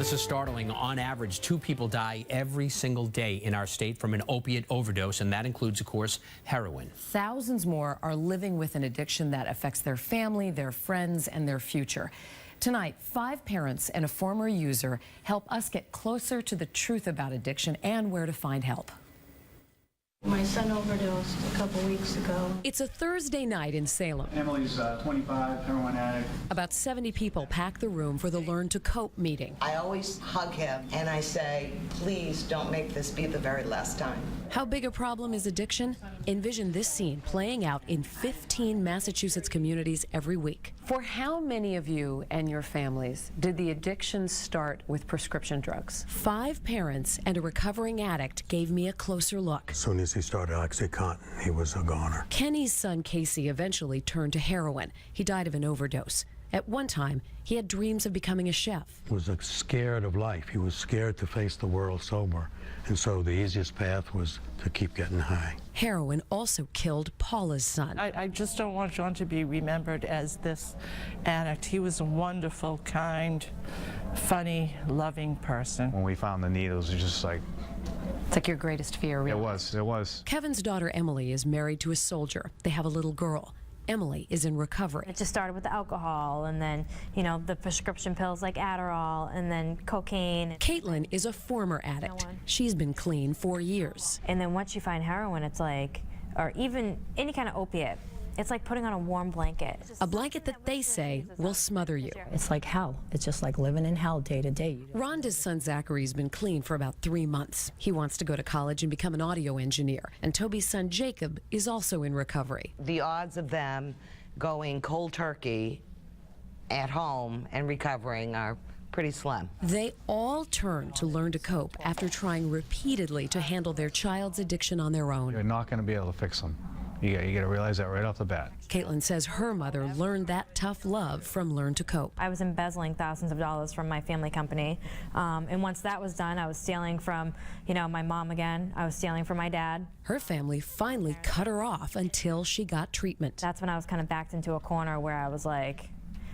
This is startling. On average, 2 people die every single day in our state from an opiate overdose, and that includes, of course, heroin. Thousands more are living with an addiction that affects their family, their friends, and their future. Tonight, 5 parents and a former user help us get closer to the truth about addiction and where to find help. My son overdosed a couple weeks ago. It's a Thursday night in Salem. Emily's 25, heroin addict. About 70 people pack the room for the Learn to Cope meeting. I always hug him and I say, please don't make this be the very last time. How big a problem is addiction? Envision this scene playing out in 15 Massachusetts communities every week. For how many of you and your families did the addiction start with prescription drugs? 5 parents and a recovering addict gave me a closer look. As soon as he started OxyContin, he was a goner. Kenny's son Casey eventually turned to heroin. He died of an overdose. At one time, he had dreams of becoming a chef. He was scared of life. He was scared to face the world sober. And so the easiest path was to keep getting high. Heroin also killed Paula's son. I just don't want John to be remembered as this addict. He was a wonderful, kind, funny, loving person. When we found the needles, it was just like... It's like your greatest fear, really. It was. Kevin's daughter Emily is married to a soldier. They have a little girl. Emily is in recovery. It just started with the alcohol and then, the prescription pills like Adderall and then cocaine. Caitlin is a former addict. She's been clean for years. And then once you find heroin, it's like, or even any kind of opiate, it's like putting on a warm blanket. A blanket that they say will smother you. It's like hell. It's just like living in hell day to day. Rhonda's son Zachary's been clean for about 3 months. He wants to go to college and become an audio engineer. And Toby's son Jacob is also in recovery. The odds of them going cold turkey at home and recovering are pretty slim. They all turn to Learn to Cope after trying repeatedly to handle their child's addiction on their own. You're not going to be able to fix them. You got to realize that right off the bat. Caitlin says her mother learned that tough love from Learn to Cope. I was embezzling thousands of dollars from my family company. And once that was done, I was stealing from, my mom again. I was stealing from my dad. Her family finally cut her off until she got treatment. That's when I was kind of backed into a corner where I was like,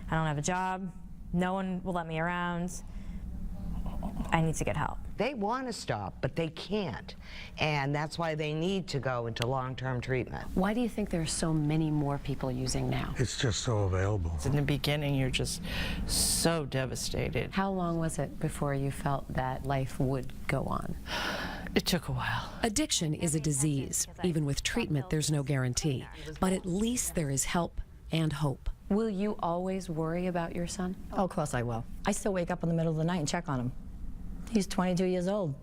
I don't have a job. No one will let me around. I need to get help. They want to stop, but they can't. And that's why they need to go into long-term treatment. Why do you think there's so many more people using now? It's just so available. In the beginning, you're just so devastated. How long was it before you felt that life would go on? It took a while. Addiction is a disease. Even with treatment, there's no guarantee. But at least there is help and hope. Will you always worry about your son? Oh, of course I will. I still wake up in the middle of the night and check on him. He's 22 years old.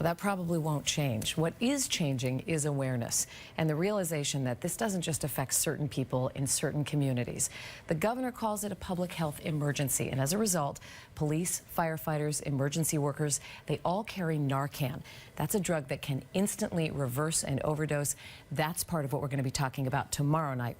That probably won't change. What is changing is awareness and the realization that this doesn't just affect certain people in certain communities. The governor calls it a public health emergency, and as a result, police, firefighters, emergency workers, they all carry Narcan. That's a drug that can instantly reverse an overdose. That's part of what we're going to be talking about tomorrow night.